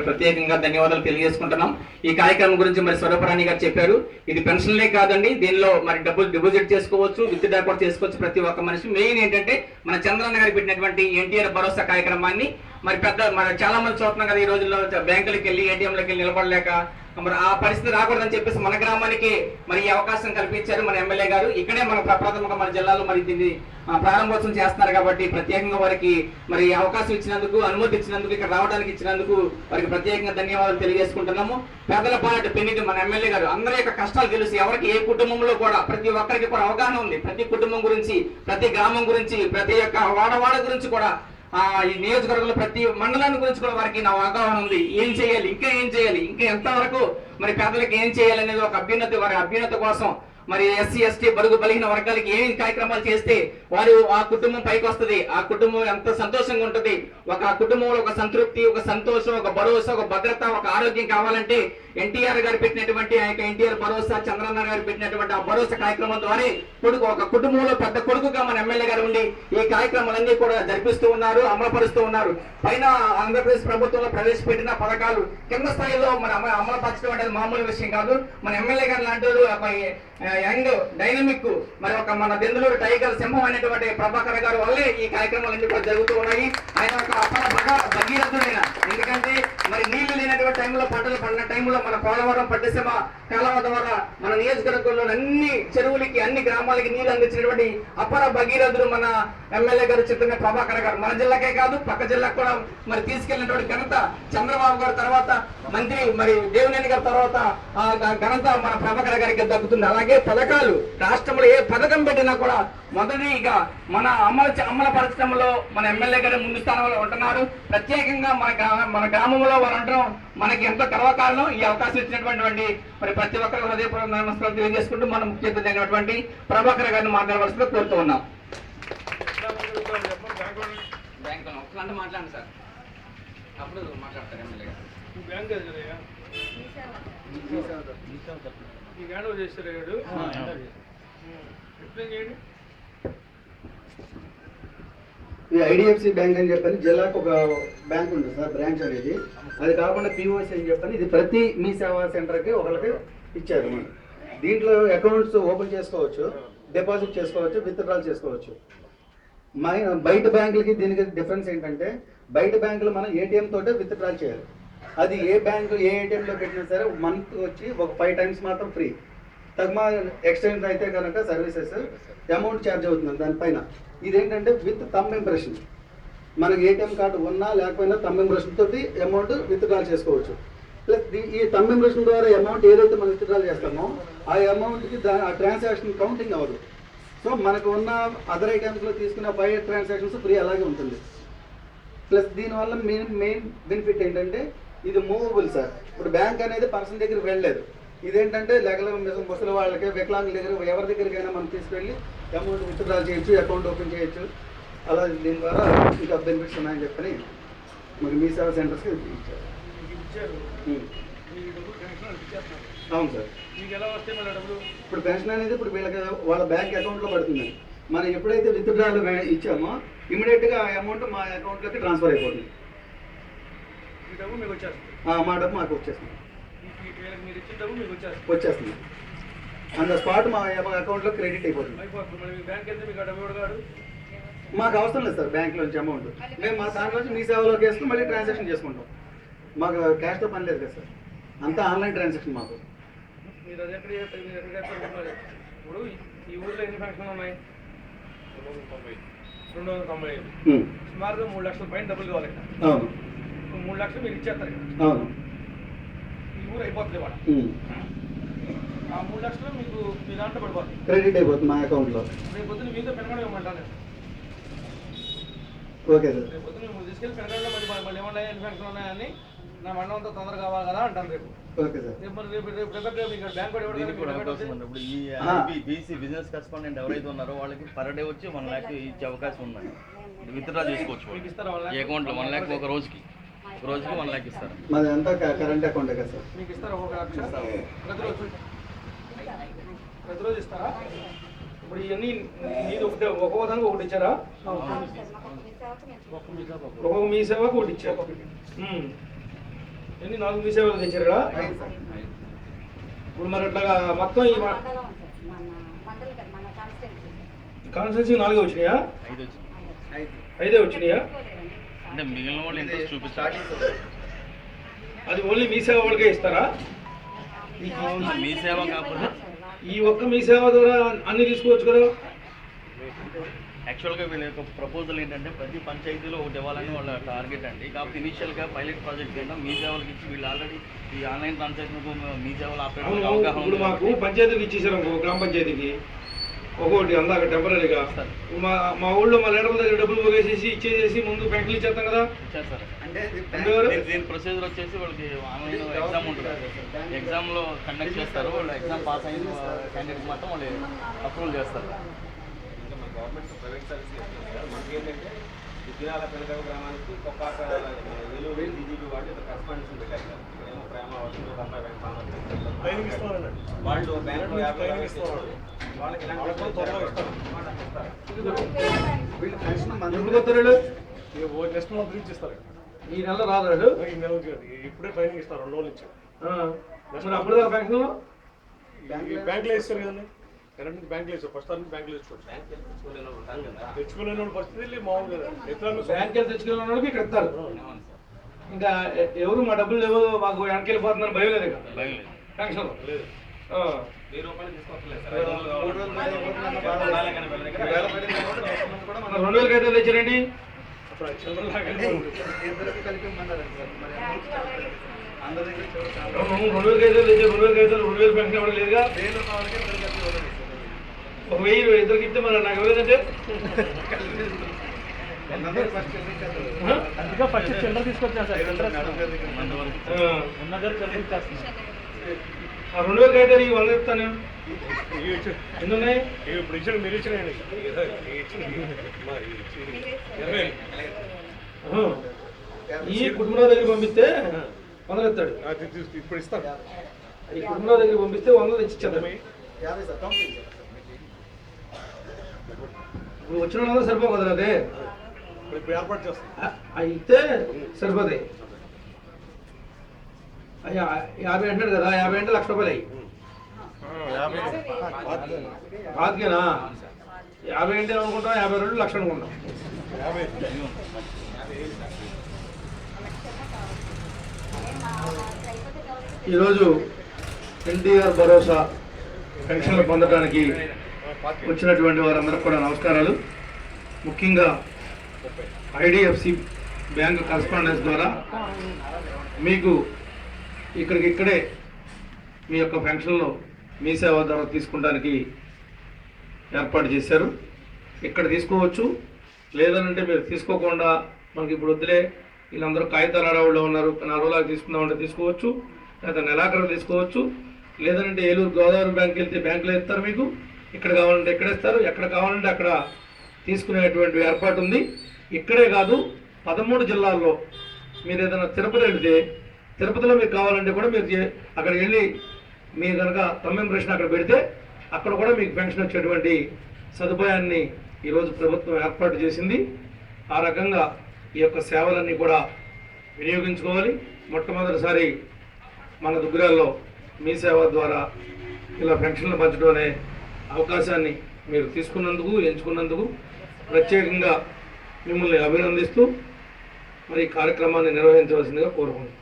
ప్రత్యేకంగా ధన్యవాదాలు తెలియజేసుకుంటున్నాం. ఈ కార్యక్రమం గురించి మరి స్వరూపరాణి గారు చెప్పారు. ఇది పెన్షన్లే కాదండి, దీనిలో మరి డబ్బులు డిపాజిట్ చేసుకోవచ్చు, విత్డ్రా కూడా చేసుకోవచ్చు ప్రతి ఒక్క మనిషి. మెయిన్ ఏంటంటే మన చంద్రన్న గారు పెట్టినటువంటి ఎన్టీఆర్ భరోసా కార్యక్రమాన్ని మరి చాలా మంది చూస్తున్నాం కదా, ఈ రోజుల్లో బ్యాంకులకు వెళ్ళి ఏటీఎంలకు వెళ్ళి నిలబడలేక మరి ఆ పరిస్థితి రాకూడదని చెప్పేసి మన గ్రామానికి మరి ఈ అవకాశం కల్పించారు మన ఎమ్మెల్యే గారు. ఇక్కడే మన ప్రప్రథమంగా మన జిల్లాలో మరి దీన్ని ప్రారంభోత్సవం చేస్తున్నారు కాబట్టి ప్రత్యేకంగా వారికి మరి అవకాశం ఇచ్చినందుకు, అనుమతి ఇచ్చినందుకు, ఇక్కడ రావడానికి ఇచ్చినందుకు వారికి ప్రత్యేకంగా ధన్యవాదాలు తెలియజేసుకుంటున్నాము. పేదల పాలటి పెన్నిటి మన ఎమ్మెల్యే గారు అందరి యొక్క కష్టాలు తెలుసు. ఎవరికి ఏ కుటుంబంలో కూడా ప్రతి ఒక్కరికి కూడా అవగాహన ఉంది. ప్రతి కుటుంబం గురించి, ప్రతి గ్రామం గురించి, ప్రతి ఒక్క వాడవాడ గురించి కూడా ఈ నియోజకవర్గంలో ప్రతి మండలాన్ని గురించి కూడా వారికి నా అవగాహన ఉంది. ఏం చేయాలి, ఇంకా ఏం చేయాలి, ఇంకా ఎంతవరకు మరి పేదలకు ఏం చేయాలి అనేది ఒక అభ్యున్నతి, వారి అభ్యున్నతి కోసం మరి ఎస్సీ ఎస్టీ బడుగు బలహీన వర్గాలకి ఏమి కార్యక్రమాలు చేస్తే వారు ఆ కుటుంబం పైకి వస్తుంది, ఆ కుటుంబం ఎంత సంతోషంగా ఉంటుంది, ఒక కుటుంబంలో ఒక సంతృప్తి, ఒక సంతోషం, ఒక భరోసా, ఒక భద్రత, ఒక ఆరోగ్యం కావాలంటే ఎన్టీఆర్ గారు పెట్టినటువంటి ఆ యొక్క ఎన్టీఆర్ భరోసా, చంద్రన్న గారు పెట్టినటువంటి ఆ భరోసా కార్యక్రమం ద్వారా కొడుకు ఒక కుటుంబంలో పెద్ద కొడుకుగా మన ఎమ్మెల్యే గారు ఉండి ఈ కార్యక్రమాలన్నీ కూడా జరిపిస్తూ ఉన్నారు, అమలుపరుస్తూ ఉన్నారు. పైన ఆంధ్రప్రదేశ్ ప్రభుత్వంలో ప్రవేశపెట్టిన పథకాలు కింద స్థాయిలో మన అమలుపరచడం అనేది మామూలు విషయం కాదు. మన ఎమ్మెల్యే గారు లాంటి యంగ్ డైనమిక్ మరి ఒక మన దెందులూరు టైగర్ సింహం అనేటువంటి ప్రభాకర్ గారు వల్లే ఈ కార్యక్రమాలన్నీ కూడా జరుగుతూ ఉన్నాయి. ఆయన ఒక భగీరథుడైన, ఎందుకంటే మరి నీళ్లు లేనటువంటి టైంలో, పంటలు పడిన టైంలో మన పోలవరం పట్టిసీమ కాలవ ద్వారా మన నియోజకవర్గంలో అన్ని చెరువులకి, అన్ని గ్రామాలకి నీళ్లు అందించినటువంటి అపర భగీరథుడు మన ఎమ్మెల్యే గారు చిత్రంగా ప్రభాకర్ గారు. మన జిల్లాకే కాదు పక్క జిల్లాకు కూడా మరి తీసుకెళ్లినటువంటి ఘనత చంద్రబాబు గారు తర్వాత మంత్రి మరి దేవినేని గారి తర్వాత ఘనత మన ప్రభాకర్ గారికి దక్కుతుంది. అలాగే పథకాలు రాష్ట్రంలో ఏ పథకం పెట్టినా కూడా మొదటిగా మన అమలుపరచడంలో మన ఎమ్మెల్యే గారు ముందు స్థానంలో ఉంటున్నారు. ప్రత్యేకంగా మన గ్రామంలో వారు ఉండడం మనకి ఎంతో గర్వకారణం. ఈ అవకాశం ఇచ్చినటువంటి మరి ప్రతి ఒక్కరు హృదయపూర్వక నమస్కారం తెలియజేసుకుంటూ మన ముఖ్య అతిథి అయినటువంటి ప్రభాకర్ గారిని మాట్లాడవలసిందిగా కోరుతూ ఉన్నాం. మాట్లాడండి సార్, అప్పుడు మాట్లాడతారు ఎమ్మెల్యే గారు. ఈ ఐడిఎఫ్సి బ్యాంక్ అని చెప్పని జిల్లాకు ఒక బ్యాంక్ ఉంది సార్, బ్రాంచ్ అనేది. అది కాకుండా పిఓసి అని చెప్పని ఇది ప్రతి మీ సేవా సెంటర్కి ఒకరికి ఇచ్చారు. దీంట్లో అకౌంట్స్ ఓపెన్ చేసుకోవచ్చు, డిపాజిట్ చేసుకోవచ్చు, విత్డ్రాల్ చేసుకోవచ్చు. బయట బ్యాంకులకి దీనికి డిఫరెన్స్ ఏంటంటే బయట బ్యాంకులు మనం ఏటీఎం తోటే విత్డ్రాల్ చేయాలి. అది ఏ బ్యాంకు ఏ ఏటీఎంలో పెట్టినా సరే మంత్ వచ్చి ఒక 5 times మాత్రం ఫ్రీ. తగ్మా ఎక్స్టెండ్ అయితే కనుక సర్వీసెస్ అమౌంట్ ఛార్జ్ అవుతుంది దానిపైన. ఇదేంటంటే విత్ థంబ్ ఇంప్రెషన్, మనకి ఏటీఎం కార్డు ఉన్నా లేకపోయినా థంబ్ ఇంప్రెషన్ తోటి అమౌంట్ విత్డ్రాల్ చేసుకోవచ్చు. ప్లస్ ఈ థంబ్ ఇంప్రెషన్ ద్వారా అమౌంట్ ఏదైతే మనం విత్డ్రాల్ చేస్తామో ఆ అమౌంట్కి ఆ ట్రాన్సాక్షన్ కౌంటింగ్ అవ్వదు. సో మనకు ఉన్న అదర్ ఐటమ్స్లో తీసుకున్న 5 transactions ఫ్రీ అలాగే ఉంటుంది. ప్లస్ దీనివల్ల మెయిన్ బెనిఫిట్ ఏంటంటే ఇది మూవబుల్ సార్. ఇప్పుడు బ్యాంక్ అనేది పర్సన్ దగ్గరికి వెళ్ళలేదు. ఇదేంటంటే ముసలి వాళ్ళకి, వికలాంగుల దగ్గర, ఎవరి దగ్గరికైనా మనం తీసుకెళ్ళి అమౌంట్ విత్డ్రా చేయొచ్చు, అకౌంట్ ఓపెన్ చేయొచ్చు. అలా దీని ద్వారా ఇంకా బెనిఫిట్స్ ఉన్నాయని చెప్పని మరి మీ సేవా సెంటర్స్కి ఇచ్చారు. అవును సార్. ఇప్పుడు పెన్షన్ అనేది ఇప్పుడు వీళ్ళకి వాళ్ళ బ్యాంక్ అకౌంట్లో పడుతుంది. మనం ఎప్పుడైతే విత్డ్రాలు ఇచ్చామో ఇమీడియట్గా ఆ అమౌంట్ మా అకౌంట్లోకి ట్రాన్స్ఫర్ అయిపోతుంది. మా డబ్బు మాకు వచ్చేస్తుంది, వచ్చేస్తుంది అండ్ స్పాట్ మా అకౌంట్లో క్రెడిట్ అయిపోతుంది. మాకు అవసరం లేదు సార్ బ్యాంక్ నుంచి అమౌంట్. మేము మా దాంట్లోంచి మీ సేవలోకి వేసుకుని మళ్ళీ ట్రాన్సాక్షన్ చేసుకుంటాం. మాకు క్యాష్తో పని లేదు కదా సార్, అంతా ఆన్లైన్ ట్రాన్సాక్షన్ మాకు. ఇప్పుడు ఈ ఊర్లో ఎన్ని ఫంక్షన్లు ఉన్నాయి? 295. సుమారుగా 3 లక్షల పైన డబ్బులు కావాలి. అవును, 3 లక్షలు మీరు ఇచ్చేస్తారు. అవును, ఈ ఊరు అయిపోతుంది వాడు. ఆ 3 లక్షలు మీకు మీ దాంట్లో పడిపోతుంది, క్రెడిట్ అయిపోతుంది మా అకౌంట్లో. రేపు పొద్దున మీతో పెనగడం ఇవ్వమంటాను. Okay sir. రేపు పొద్దున మేము తీసుకెళ్ళి పెనగడంలో మళ్ళీ ఏమన్నా ఎన్ని ఫంక్షన్లు ఉన్నాయని నా మండలం అంతా తొందరగా కావాలి కదా అంటాను రేపు. Okay sir. ఇప్పుడు ఈ బీసీ బిజినెస్ కరెస్పాండెంట్ ఎవరైతే ఉన్నారో వాళ్ళకి పర్ డే వచ్చి 1 lakh ఇచ్చే అవకాశం ఉందండి. విత్డ్రా చేసుకోవచ్చు ఈ అకౌంట్లో 1 lakh ఒక రోజుకి 1 lakh ఇస్తారు. మాది అంతా కరెంట్ అకౌంటే కదా సార్. మీకు ఇస్తారు 1 లక్ష ప్రతిరోజు ఇస్తారా? ఇప్పుడు ఇవన్నీ నీది ఒక్కొక్క దానికి ఒకటి ఇచ్చారా? ఒక్కొక్క మీ సేవకు ఒకటి ఇచ్చారు. ఎన్ని 4 మీ సేవలు తెచ్చారు కదా ఇప్పుడు మరి అట్లాగా మొత్తం ఈ కాన్స్టిట్యూన్సీ 4 వచ్చినాయా 5 వచ్చింది. 5 వచ్చినాయా అంటే మిగిలిన వాళ్ళు ఇంట్రెస్ట్ చూపించాలి. అది ఓన్లీ మీ సేవ వాళ్ళకే ఇస్తారా మీ సేవ కాకపోతే ఈ ఒక్క మీ సేవ ద్వారా అన్ని తీసుకోవచ్చు కదా యాక్చువల్గా వీళ్ళ యొక్క ప్రపోజల్ ఏంటంటే ప్రతి పంచాయతీలో ఒకటి ఇవ్వాలని వాళ్ళ టార్గెట్ అండి. కాకపోతే ఇనిషియల్గా పైలట్ ప్రాజెక్ట్ కింద మీ సేవలకు ఇచ్చి వీళ్ళు ఆల్రెడీ ఈ ఆన్లైన్ ట్రాన్సాక్షన్కు మీ సేవలు ఆపరేట్ అవగాహన ఇప్పుడు ఉంది. మాకు పంచాయతీకి ఇచ్చేసారు అనుకో, గ్రామ పంచాయతీకి ఒక్కొక్కటి అందాక టెంపరీగా మా ఊళ్ళో మా లీడర్ల దగ్గర డబ్బులు పోగేసేసి ఇచ్చేసేసి ముందు బ్యాంకులు ఇచ్చేస్తాం కదా. ఇచ్చేస్తారు. అంటే దీని ప్రొసీజర్ వచ్చేసి వాళ్ళకి ఆన్లైన్ ఎగ్జామ్ ఉంటుంది. ఎగ్జామ్లో కండక్ట్ చేస్తారు. వాళ్ళు ఎగ్జామ్ పాస్ అయిన క్యాండిడేట్ మాత్రం వాళ్ళు అప్రూవల్ చేస్తారు. గవర్నమెంట్ ప్రైవేట్ సర్వీస్ మనకి ఏంటంటే విద్యాల పెనగవ గ్రామానికి కొత్త ఏలూరు డీజీపీ వాళ్ళు కరస్పాండెన్స్ పెట్టారు కదా. ఏమో ప్రేమ వాళ్ళు అమ్మాయి బ్యాంక్ వాళ్ళు బ్యాంకు 50 ఇస్తారు. వాళ్ళకి ఇలాంటి త్వరలో ఇస్తారు. వీళ్ళు పెన్షన్ ఎప్పుడు కొత్తారు నెక్స్ట్ మంత్ నుంచి ఇస్తారు. ఈ నెల రాదు ఈ నెల ఇప్పుడే ట్రైనింగ్ ఇస్తారు 2 రోజుల నుంచి. మరి అప్పుడు దాకా బ్యాంకులో బ్యాంకులో ఇస్తారు కదండి. కరెంట్ బ్యాంకులో ఇస్తారు. ఫస్ట్ నుంచి బ్యాంకులో ఇచ్చుకోవచ్చు. తెచ్చుకోలేని వాళ్ళ పరిస్థితి మామూలుగా బ్యాంక్ తెచ్చుకున్న వాళ్ళకి ఇక్కడ ఇస్తారు. ఇంకా ఎవరు మా డబ్బులు లేవు మాకు వెనకెళ్ళిపోతున్నారు భయం లేదు కదా భయం లేదు. పెన్షన్ లేదు. 1000 రూపాయలు తీసుకోవట్లేదు సార్. 2000 అయితే తెచ్చారండి. అప్పుడు చిల్లరలాగా ఇద్దరికి కలిపి ఇమ్మన్నారండి సార్. మరి అందరి దగ్గర చూడండి. 2000 అయితే తెచ్చారు. 2000 అయితే 2000 పెన్షన్ ఇవ్వడం లేదుగా. 1000 కావాలంటే ఇద్దరికి కలిపి ఇవ్వలేదు సార్. 1000 ఇద్దరికి ఇస్తే మరి నాకు ఇవ్వలేదంటే అందరికీ ఫస్ట్ ఇచ్చేస్తారు. అందుకే ఫస్ట్ చిల్లర తీసుకొచ్చాను సార్. ఉన్న దగ్గర చిల్లర ఇచ్చేస్తున్నాం. 2000 అయితే నీకు 100 ఇస్తాను. ఎన్ని ఉన్నాయి? ఇప్పుడు ఇచ్చిన మీరు ఇచ్చినాయండి. ఈ కుటుంబరావు దగ్గర పంపిస్తే 100 ఇస్తాడు. ఇప్పుడు ఇస్తాను. ఈ కుటుంబరావు దగ్గర పంపిస్తే 100 తెచ్చిచ్చేద్దాం. 50 సార్ కంప్లీట్ సార్. ఇప్పుడు వచ్చిన వాళ్ళందరూ సరిపోవు కదా అదే ఇప్పుడు ఏర్పాటు చేస్తాం. అయితే సరిపోతాయి. 50 అంటాడు కదా. 50 అంటే 1,00,000 రూపాయలు అయ్యి బాధ్యనా. 50 అంటే అనుకుంటాం. 52 లక్షలు అనుకుంటాం. ఈరోజు ఎన్టీఆర్ భరోసా పెన్షన్లు పొందడానికి వచ్చినటువంటి వారందరికీ కూడా నమస్కారాలు. ముఖ్యంగా ఐడిఎఫ్సి బ్యాంక్ కరస్పాండెన్స్ ద్వారా మీకు ఇక్కడే మీ యొక్క పెన్షన్లో మీ సేవ ద్వారా తీసుకోవడానికి ఏర్పాటు చేశారు. ఇక్కడ తీసుకోవచ్చు. లేదనంటే మీరు తీసుకోకుండా మనకి ఇప్పుడు వద్దులే వీళ్ళందరూ కాగితాల అడవుల్లో ఉన్నారు 4 రోజులకు తీసుకుందామంటే తీసుకోవచ్చు. లేదా నెలాఖరు తీసుకోవచ్చు. లేదంటే ఏలూరు గోదావరి బ్యాంక్కి వెళ్తే బ్యాంకులో ఇస్తారు. మీకు ఇక్కడ కావాలంటే ఎక్కడ ఇస్తారు. ఎక్కడ కావాలంటే అక్కడ తీసుకునేటువంటి ఏర్పాటు ఉంది. ఇక్కడే కాదు 13 జిల్లాల్లో మీరు ఏదైనా తిరుపతి వెళితే తిరుపతిలో మీకు కావాలంటే కూడా మీరు అక్కడికి వెళ్ళి మీరు కనుక తమ్ ఇంప్రెషన్ అక్కడ పెడితే అక్కడ కూడా మీకు పెన్షన్ వచ్చేటువంటి సదుపాయాన్ని ఈరోజు ప్రభుత్వం ఏర్పాటు చేసింది. ఆ రకంగా ఈ యొక్క సేవలన్నీ కూడా వినియోగించుకోవాలి. మొట్టమొదటిసారి మన దుగ్గరాల్లో మీ సేవ ద్వారా ఇలా పెన్షన్లు పంచడం అనే అవకాశాన్ని మీరు తీసుకున్నందుకు ఎంచుకున్నందుకు ప్రత్యేకంగా మిమ్మల్ని అభినందిస్తూ మరి ఈ కార్యక్రమాన్ని నిర్వహించవలసిందిగా కోరుకుంటున్నాను.